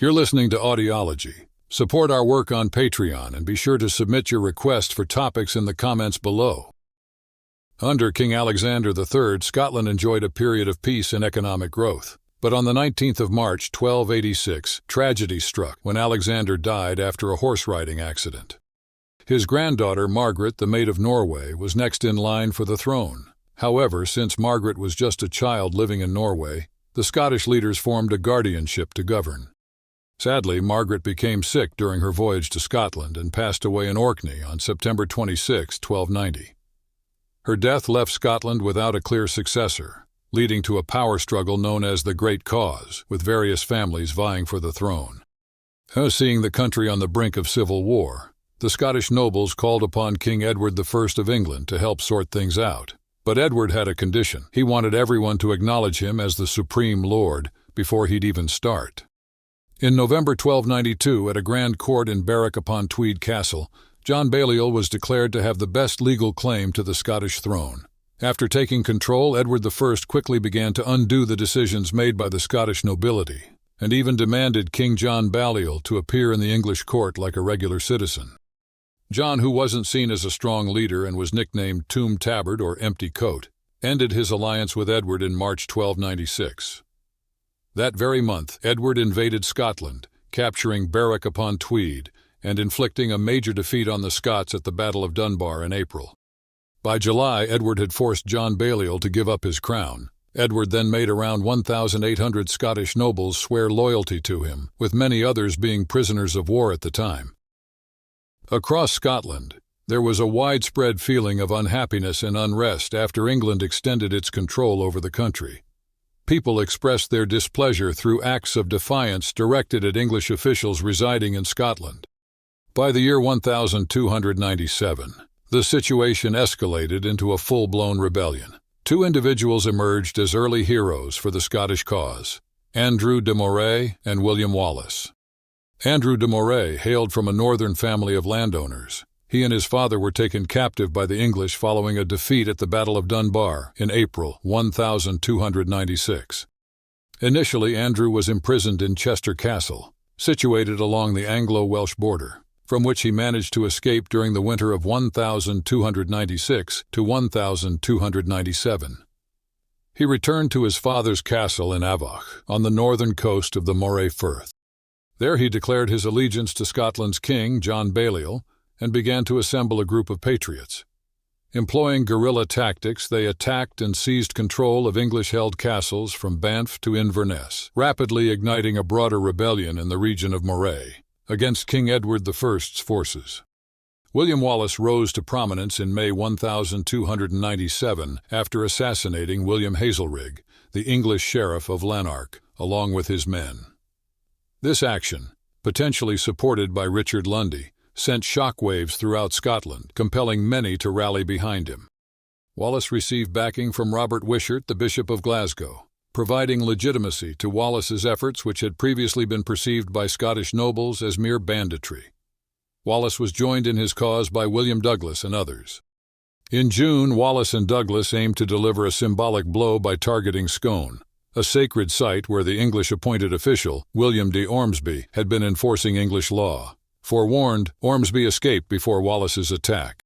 You're listening to Audiology. Support our work on Patreon and be sure to submit your request for topics in the comments below. Under King Alexander III, Scotland enjoyed a period of peace and economic growth. But on the 19th of March, 1286, tragedy struck when Alexander died after a horse-riding accident. His granddaughter, Margaret, the Maid of Norway, was next in line for the throne. However, since Margaret was just a child living in Norway, the Scottish leaders formed a guardianship to govern. Sadly, Margaret became sick during her voyage to Scotland and passed away in Orkney on September 26, 1290. Her death left Scotland without a clear successor, leading to a power struggle known as the Great Cause, with various families vying for the throne. Seeing the country on the brink of civil war, the Scottish nobles called upon King Edward I of England to help sort things out. But Edward had a condition. He wanted everyone to acknowledge him as the Supreme Lord before he'd even start. In November 1292, at a grand court in Berwick-upon-Tweed Castle, John Balliol was declared to have the best legal claim to the Scottish throne. After taking control, Edward I quickly began to undo the decisions made by the Scottish nobility, and even demanded King John Balliol to appear in the English court like a regular citizen. John, who wasn't seen as a strong leader and was nicknamed Tomb Tabard or Empty Coat, ended his alliance with Edward in March 1296. That very month, Edward invaded Scotland, capturing Berwick-upon-Tweed and inflicting a major defeat on the Scots at the Battle of Dunbar in April. By July, Edward had forced John Balliol to give up his crown. Edward then made around 1,800 Scottish nobles swear loyalty to him, with many others being prisoners of war at the time. Across Scotland, there was a widespread feeling of unhappiness and unrest after England extended its control over the country. People expressed their displeasure through acts of defiance directed at English officials residing in Scotland. By the year 1297, the situation escalated into a full-blown rebellion. Two individuals emerged as early heroes for the Scottish cause: Andrew de Moray and William Wallace. Andrew de Moray hailed from a northern family of landowners. He and his father were taken captive by the English following a defeat at the Battle of Dunbar in April 1296. Initially, Andrew was imprisoned in Chester Castle, situated along the Anglo-Welsh border, from which he managed to escape during the winter of 1296 to 1297. He returned to his father's castle in Avoch, on the northern coast of the Moray Firth. There he declared his allegiance to Scotland's king, John Balliol, and began to assemble a group of patriots. Employing guerrilla tactics, they attacked and seized control of English-held castles from Banff to Inverness, rapidly igniting a broader rebellion in the region of Moray against King Edward I's forces. William Wallace rose to prominence in May 1297 after assassinating William Hazelrig, the English sheriff of Lanark, along with his men. This action, potentially supported by Richard Lundy, sent shockwaves throughout Scotland, compelling many to rally behind him. Wallace received backing from Robert Wishart, the Bishop of Glasgow, providing legitimacy to Wallace's efforts which had previously been perceived by Scottish nobles as mere banditry. Wallace was joined in his cause by William Douglas and others. In June, Wallace and Douglas aimed to deliver a symbolic blow by targeting Scone, a sacred site where the English-appointed official, William de Ormsby, had been enforcing English law. Forewarned, Ormsby escaped before Wallace's attack.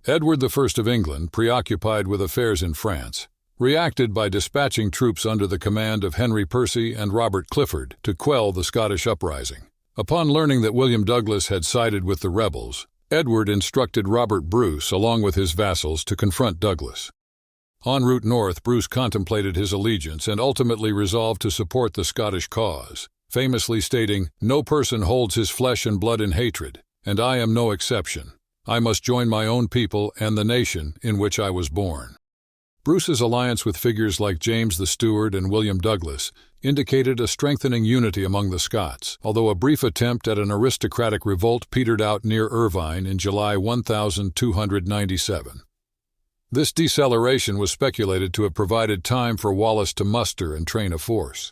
Edward I of England, preoccupied with affairs in France, reacted by dispatching troops under the command of Henry Percy and Robert Clifford to quell the Scottish uprising. Upon learning that William Douglas had sided with the rebels, Edward instructed Robert Bruce along with his vassals to confront Douglas. En route north, Bruce contemplated his allegiance and ultimately resolved to support the Scottish cause, famously stating, "No person holds his flesh and blood in hatred, and I am no exception. I must join my own people and the nation in which I was born." Bruce's alliance with figures like James the Steward and William Douglas indicated a strengthening unity among the Scots, although a brief attempt at an aristocratic revolt petered out near Irvine in July 1297. This deceleration was speculated to have provided time for Wallace to muster and train a force.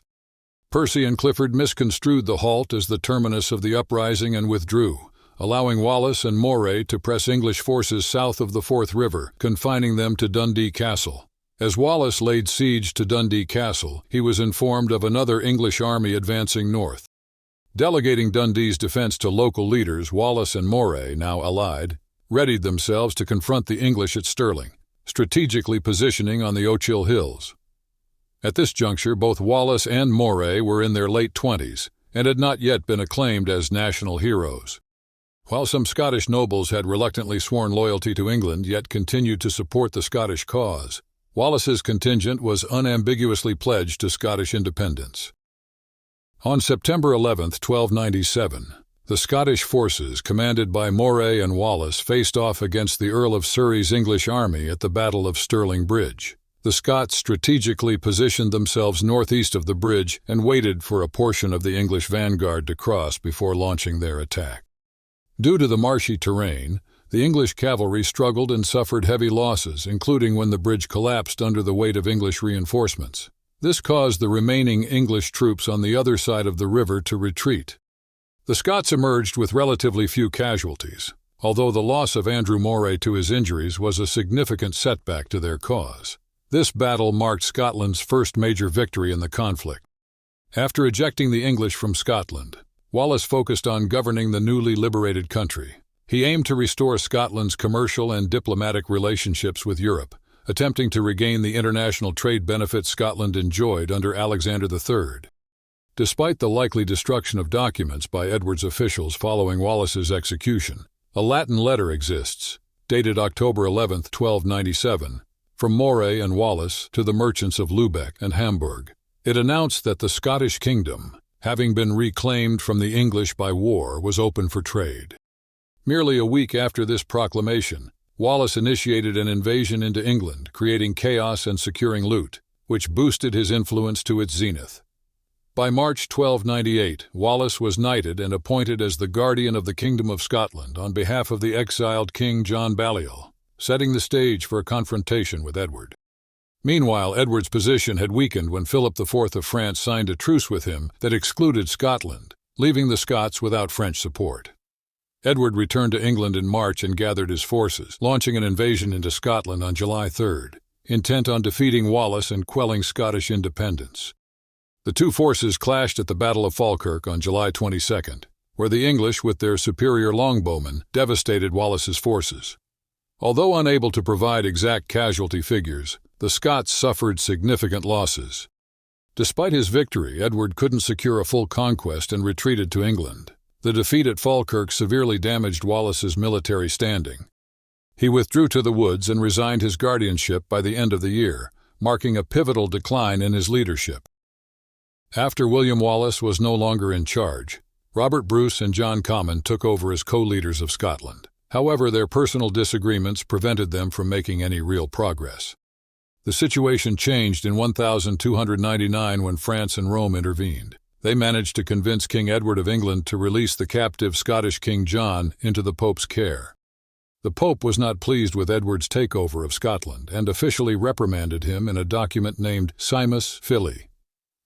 Percy and Clifford misconstrued the halt as the terminus of the uprising and withdrew, allowing Wallace and Moray to press English forces south of the Forth River, confining them to Dundee Castle. As Wallace laid siege to Dundee Castle, he was informed of another English army advancing north. Delegating Dundee's defense to local leaders, Wallace and Moray, now allied, readied themselves to confront the English at Stirling, strategically positioning on the Ochil Hills. At this juncture, both Wallace and Moray were in their late 20s and had not yet been acclaimed as national heroes. While some Scottish nobles had reluctantly sworn loyalty to England yet continued to support the Scottish cause, Wallace's contingent was unambiguously pledged to Scottish independence. On September 11, 1297, the Scottish forces, commanded by Moray and Wallace, faced off against the Earl of Surrey's English army at the Battle of Stirling Bridge. The Scots strategically positioned themselves northeast of the bridge and waited for a portion of the English vanguard to cross before launching their attack. Due to the marshy terrain, the English cavalry struggled and suffered heavy losses, including when the bridge collapsed under the weight of English reinforcements. This caused the remaining English troops on the other side of the river to retreat. The Scots emerged with relatively few casualties, although the loss of Andrew Moray to his injuries was a significant setback to their cause. This battle marked Scotland's first major victory in the conflict. After ejecting the English from Scotland, Wallace focused on governing the newly liberated country. He aimed to restore Scotland's commercial and diplomatic relationships with Europe, attempting to regain the international trade benefits Scotland enjoyed under Alexander III. Despite the likely destruction of documents by Edward's officials following Wallace's execution, a Latin letter exists, dated October 11, 1297, from Moray and Wallace to the merchants of Lubeck and Hamburg. It announced that the Scottish kingdom, having been reclaimed from the English by war, was open for trade. Merely a week after this proclamation, Wallace initiated an invasion into England, creating chaos and securing loot, which boosted his influence to its zenith. By March 1298, Wallace was knighted and appointed as the guardian of the Kingdom of Scotland on behalf of the exiled King John Balliol, setting the stage for a confrontation with Edward. Meanwhile, Edward's position had weakened when Philip IV of France signed a truce with him that excluded Scotland, leaving the Scots without French support. Edward returned to England in March and gathered his forces, launching an invasion into Scotland on July 3, intent on defeating Wallace and quelling Scottish independence. The two forces clashed at the Battle of Falkirk on July 22, where the English, with their superior longbowmen, devastated Wallace's forces. Although unable to provide exact casualty figures, the Scots suffered significant losses. Despite his victory, Edward couldn't secure a full conquest and retreated to England. The defeat at Falkirk severely damaged Wallace's military standing. He withdrew to the woods and resigned his guardianship by the end of the year, marking a pivotal decline in his leadership. After William Wallace was no longer in charge, Robert Bruce and John Comyn took over as co-leaders of Scotland. However, their personal disagreements prevented them from making any real progress. The situation changed in 1299 when France and Rome intervened. They managed to convince King Edward of England to release the captive Scottish King John into the Pope's care. The Pope was not pleased with Edward's takeover of Scotland and officially reprimanded him in a document named Simus Fili.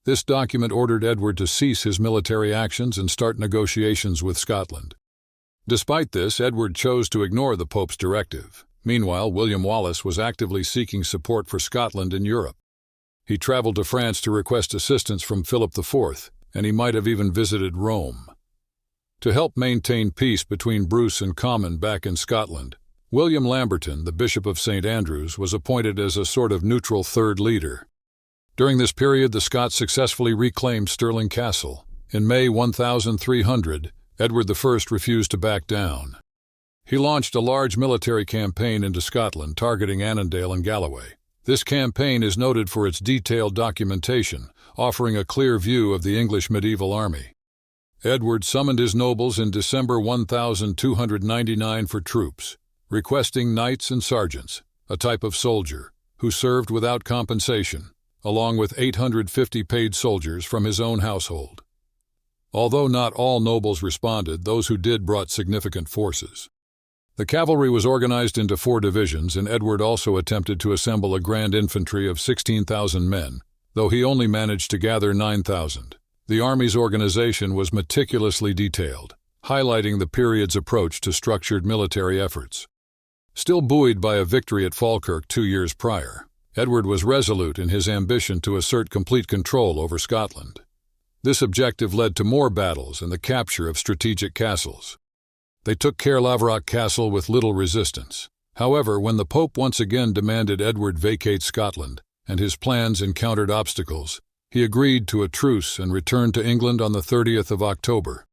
This document ordered Edward to cease his military actions and start negotiations with Scotland. Despite this, Edward chose to ignore the Pope's directive. Meanwhile, William Wallace was actively seeking support for Scotland in Europe. He traveled to France to request assistance from Philip IV, and he might have even visited Rome. To help maintain peace between Bruce and Comyn back in Scotland, William Lamberton, the Bishop of St. Andrews, was appointed as a sort of neutral third leader. During this period, the Scots successfully reclaimed Stirling Castle. In May 1300, Edward I refused to back down. He launched a large military campaign into Scotland, targeting Annandale and Galloway. This campaign is noted for its detailed documentation, offering a clear view of the English medieval army. Edward summoned his nobles in December 1299 for troops, requesting knights and sergeants, a type of soldier, who served without compensation, along with 850 paid soldiers from his own household. Although not all nobles responded, those who did brought significant forces. The cavalry was organized into 4 divisions, and Edward also attempted to assemble a grand infantry of 16,000 men, though he only managed to gather 9,000. The army's organization was meticulously detailed, highlighting the period's approach to structured military efforts. Still buoyed by a victory at Falkirk 2 years prior, Edward was resolute in his ambition to assert complete control over Scotland. This objective led to more battles and the capture of strategic castles. They took Caerlaverock Castle with little resistance. However, when the Pope once again demanded Edward vacate Scotland, and his plans encountered obstacles, he agreed to a truce and returned to England on the 30th of October.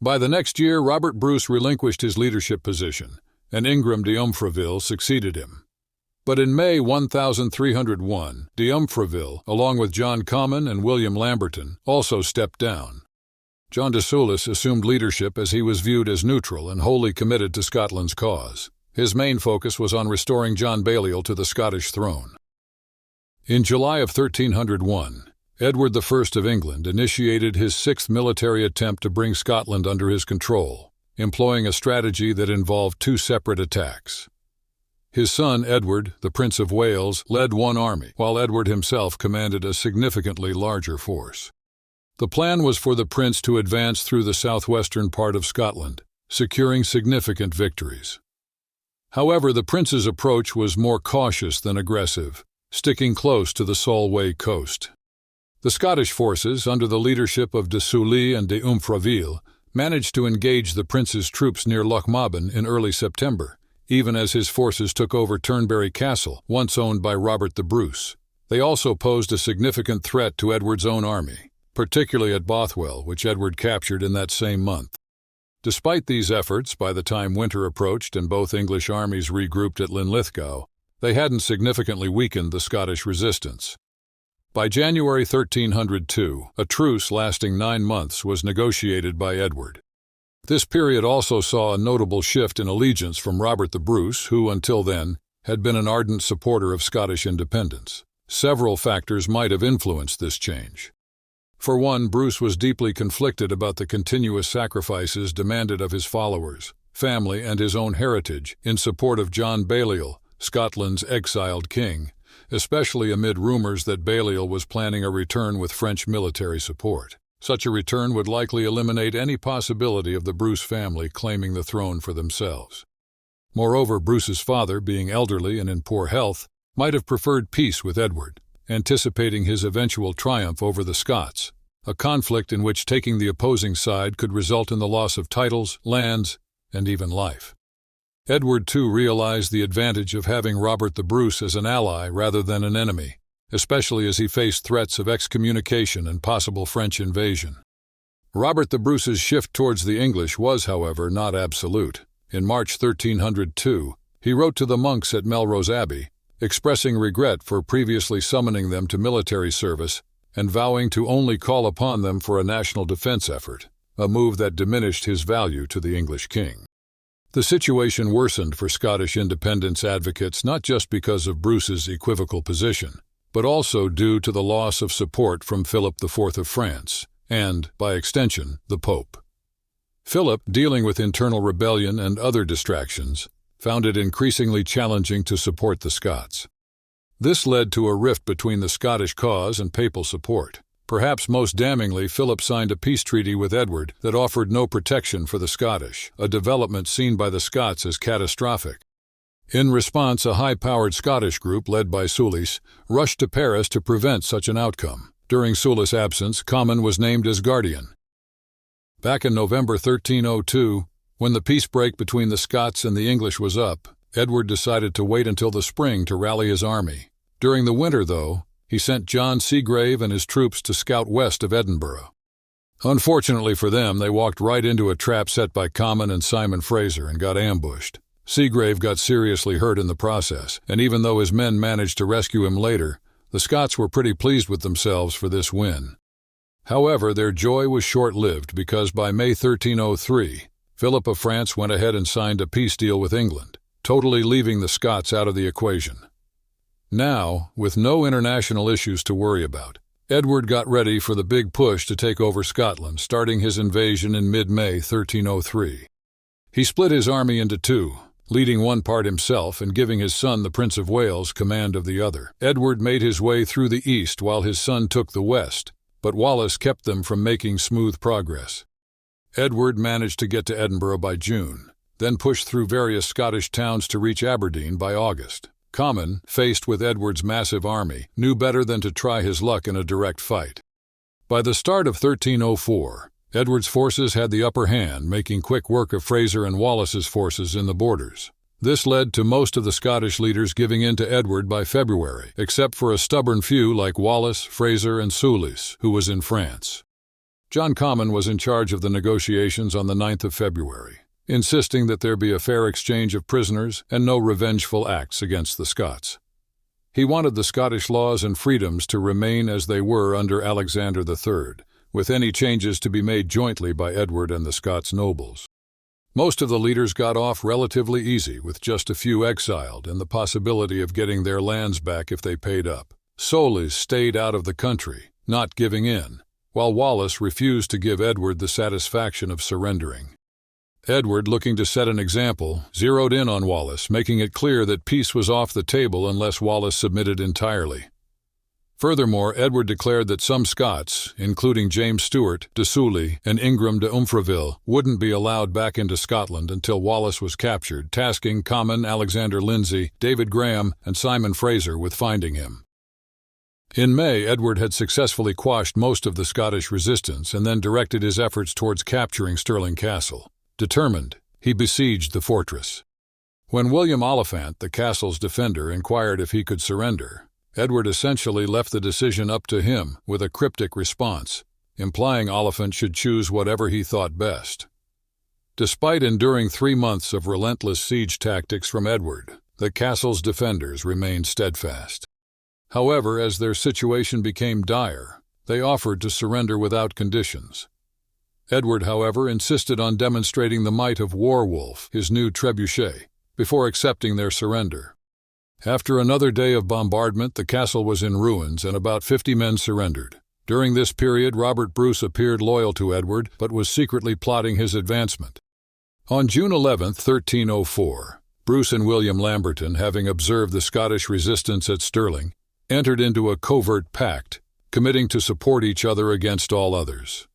By the next year, Robert Bruce relinquished his leadership position, and Ingram de Umfraville succeeded him. But in May 1301, de Umfraville, along with John Comyn and William Lamberton, also stepped down. John de Soulis assumed leadership as he was viewed as neutral and wholly committed to Scotland's cause. His main focus was on restoring John Balliol to the Scottish throne. In July of 1301, Edward I of England initiated his sixth military attempt to bring Scotland under his control, employing a strategy that involved two separate attacks. His son Edward, the Prince of Wales, led one army, while Edward himself commanded a significantly larger force. The plan was for the prince to advance through the southwestern part of Scotland, securing significant victories. However, the prince's approach was more cautious than aggressive, sticking close to the Solway coast. The Scottish forces, under the leadership of de Soulis and de Umfraville, managed to engage the prince's troops near Lochmaben in early September, even as his forces took over Turnberry Castle, once owned by Robert the Bruce. They also posed a significant threat to Edward's own army, particularly at Bothwell, which Edward captured in that same month. Despite these efforts, by the time winter approached and both English armies regrouped at Linlithgow, they hadn't significantly weakened the Scottish resistance. By January 1302, a truce lasting 9 months was negotiated by Edward. This period also saw a notable shift in allegiance from Robert the Bruce, who, until then, had been an ardent supporter of Scottish independence. Several factors might have influenced this change. For one, Bruce was deeply conflicted about the continuous sacrifices demanded of his followers, family, and his own heritage in support of John Balliol, Scotland's exiled king, especially amid rumors that Balliol was planning a return with French military support. Such a return would likely eliminate any possibility of the Bruce family claiming the throne for themselves. Moreover, Bruce's father, being elderly and in poor health, might have preferred peace with Edward, anticipating his eventual triumph over the Scots, a conflict in which taking the opposing side could result in the loss of titles, lands, and even life. Edward, too, realized the advantage of having Robert the Bruce as an ally rather than an enemy, especially as he faced threats of excommunication and possible French invasion. Robert the Bruce's shift towards the English was, however, not absolute. In March 1302, he wrote to the monks at Melrose Abbey, expressing regret for previously summoning them to military service and vowing to only call upon them for a national defense effort, a move that diminished his value to the English king. The situation worsened for Scottish independence advocates not just because of Bruce's equivocal position, but also due to the loss of support from Philip IV of France and, by extension, the Pope. Philip, dealing with internal rebellion and other distractions, found it increasingly challenging to support the Scots. This led to a rift between the Scottish cause and papal support. Perhaps most damningly, Philip signed a peace treaty with Edward that offered no protection for the Scottish, a development seen by the Scots as catastrophic. In response, a high-powered Scottish group led by Soulis rushed to Paris to prevent such an outcome. During Soulis' absence, Comyn was named as guardian. Back in November 1302, when the peace break between the Scots and the English was up, Edward decided to wait until the spring to rally his army. During the winter, though, he sent John Seagrave and his troops to scout west of Edinburgh. Unfortunately for them, they walked right into a trap set by Comyn and Simon Fraser and got ambushed. Seagrave got seriously hurt in the process, and even though his men managed to rescue him later, the Scots were pretty pleased with themselves for this win. However, their joy was short-lived because by May 1303, Philip of France went ahead and signed a peace deal with England, totally leaving the Scots out of the equation. Now, with no international issues to worry about, Edward got ready for the big push to take over Scotland, starting his invasion in mid-May 1303. He split his army into two, leading one part himself and giving his son, the Prince of Wales, command of the other. Edward made his way through the east while his son took the west, but Wallace kept them from making smooth progress. Edward managed to get to Edinburgh by June, then pushed through various Scottish towns to reach Aberdeen by August. Comyn, faced with Edward's massive army, knew better than to try his luck in a direct fight. By the start of 1304, Edward's forces had the upper hand, making quick work of Fraser and Wallace's forces in the borders. This led to most of the Scottish leaders giving in to Edward by February, except for a stubborn few like Wallace, Fraser, and Soulis, who was in France. John Comyn was in charge of the negotiations on the 9th of February, insisting that there be a fair exchange of prisoners and no revengeful acts against the Scots. He wanted the Scottish laws and freedoms to remain as they were under Alexander III, with any changes to be made jointly by Edward and the Scots nobles. Most of the leaders got off relatively easy, with just a few exiled and the possibility of getting their lands back if they paid up. Soulis stayed out of the country, not giving in, while Wallace refused to give Edward the satisfaction of surrendering. Edward, looking to set an example, zeroed in on Wallace, making it clear that peace was off the table unless Wallace submitted entirely. Furthermore, Edward declared that some Scots, including James Stewart, de Sully, and Ingram de Umfraville, wouldn't be allowed back into Scotland until Wallace was captured, tasking Comyn, Alexander Lindsay, David Graham, and Simon Fraser with finding him. In May, Edward had successfully quashed most of the Scottish resistance and then directed his efforts towards capturing Stirling Castle. Determined, he besieged the fortress. When William Oliphant, the castle's defender, inquired if he could surrender, Edward essentially left the decision up to him with a cryptic response, implying Oliphant should choose whatever he thought best. Despite enduring 3 months of relentless siege tactics from Edward, the castle's defenders remained steadfast. However, as their situation became dire, they offered to surrender without conditions. Edward, however, insisted on demonstrating the might of Warwolf, his new trebuchet, before accepting their surrender. After another day of bombardment, the castle was in ruins and about 50 men surrendered. During this period, Robert Bruce appeared loyal to Edward, but was secretly plotting his advancement. On June 11, 1304, Bruce and William Lamberton, having observed the Scottish resistance at Stirling, entered into a covert pact, committing to support each other against all others.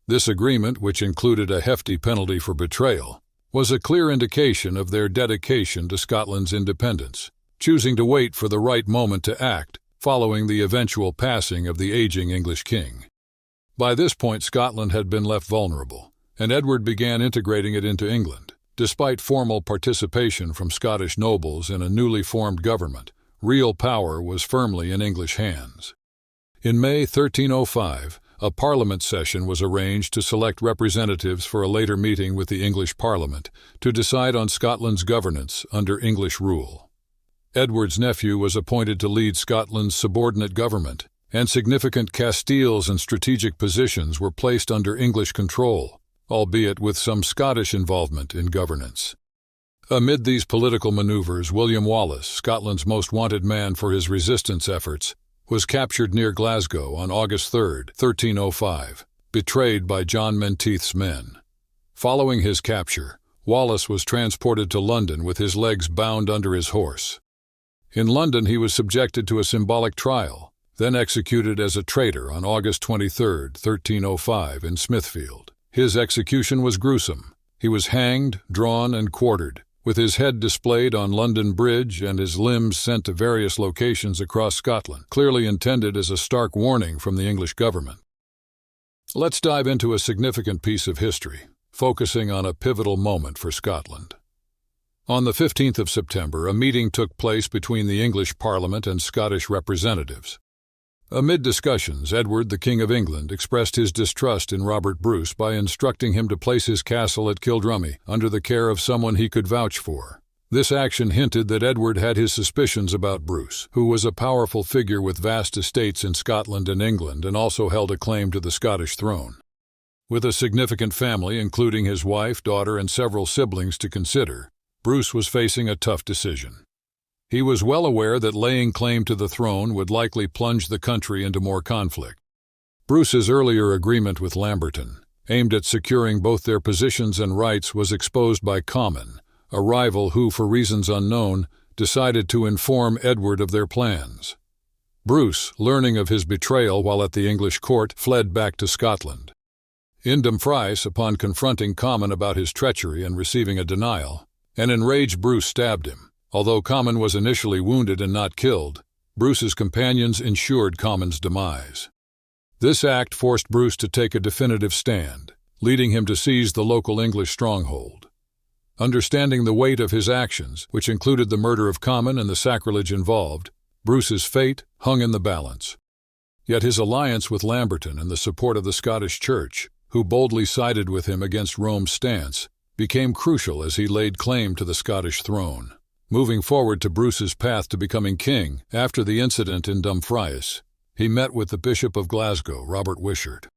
This agreement, which included a hefty penalty for betrayal, was a clear indication of their dedication to Scotland's independence, choosing to wait for the right moment to act following the eventual passing of the aging English king. By this point, Scotland had been left vulnerable, and Edward began integrating it into England. Despite formal participation from Scottish nobles in a newly formed government, real power was firmly in English hands. In May 1305, a parliament session was arranged to select representatives for a later meeting with the English Parliament to decide on Scotland's governance under English rule. Edward's nephew was appointed to lead Scotland's subordinate government, and significant casteels and strategic positions were placed under English control, albeit with some Scottish involvement in governance. Amid these political maneuvers, William Wallace, Scotland's most wanted man for his resistance efforts, was captured near Glasgow on August 3, 1305, betrayed by John Menteith's men. Following his capture, Wallace was transported to London with his legs bound under his horse. In London, he was subjected to a symbolic trial, then executed as a traitor on August 23, 1305, in Smithfield. His execution was gruesome. He was hanged, drawn, and quartered, with his head displayed on London Bridge and his limbs sent to various locations across Scotland, clearly intended as a stark warning from the English government. Let's dive into a significant piece of history, focusing on a pivotal moment for Scotland. On the 15th of September, a meeting took place between the English Parliament and Scottish representatives. Amid discussions, Edward, the King of England, expressed his distrust in Robert Bruce by instructing him to place his castle at Kildrummy under the care of someone he could vouch for. This action hinted that Edward had his suspicions about Bruce, who was a powerful figure with vast estates in Scotland and England and also held a claim to the Scottish throne. With a significant family, including his wife, daughter, and several siblings to consider, Bruce was facing a tough decision. He was well aware that laying claim to the throne would likely plunge the country into more conflict. Bruce's earlier agreement with Lamberton, aimed at securing both their positions and rights, was exposed by Comyn, a rival who, for reasons unknown, decided to inform Edward of their plans. Bruce, learning of his betrayal while at the English court, fled back to Scotland. In Dumfries, upon confronting Comyn about his treachery and receiving a denial, an enraged Bruce stabbed him. Although Comyn was initially wounded and not killed, Bruce's companions ensured Comyn's demise. This act forced Bruce to take a definitive stand, leading him to seize the local English stronghold. Understanding the weight of his actions, which included the murder of Comyn and the sacrilege involved, Bruce's fate hung in the balance. Yet his alliance with Lamberton and the support of the Scottish Church, who boldly sided with him against Rome's stance, became crucial as he laid claim to the Scottish throne. Moving forward to Bruce's path to becoming king, after the incident in Dumfries, he met with the Bishop of Glasgow, Robert Wishart.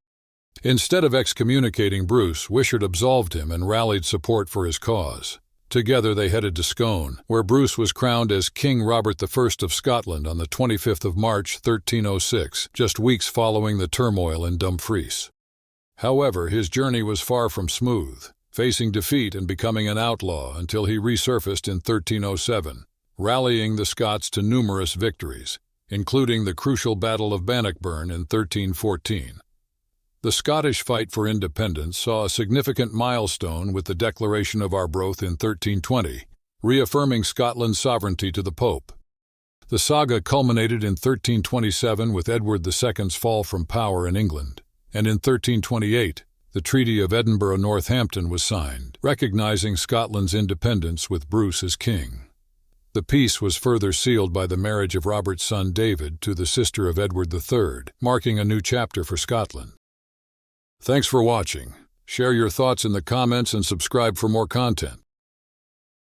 Instead of excommunicating Bruce, Wishart absolved him and rallied support for his cause. Together they headed to Scone, where Bruce was crowned as King Robert I of Scotland on the 25th of March 1306, just weeks following the turmoil in Dumfries. However, his journey was far from smooth, facing defeat and becoming an outlaw until he resurfaced in 1307, rallying the Scots to numerous victories, including the crucial Battle of Bannockburn in 1314. The Scottish fight for independence saw a significant milestone with the Declaration of Arbroath in 1320, reaffirming Scotland's sovereignty to the Pope. The saga culminated in 1327 with Edward II's fall from power in England, and in 1328, the Treaty of Edinburgh-Northampton was signed, recognizing Scotland's independence with Bruce as king. The peace was further sealed by the marriage of Robert's son David to the sister of Edward III, marking a new chapter for Scotland. Thanks for watching. Share your thoughts in the comments and subscribe for more content.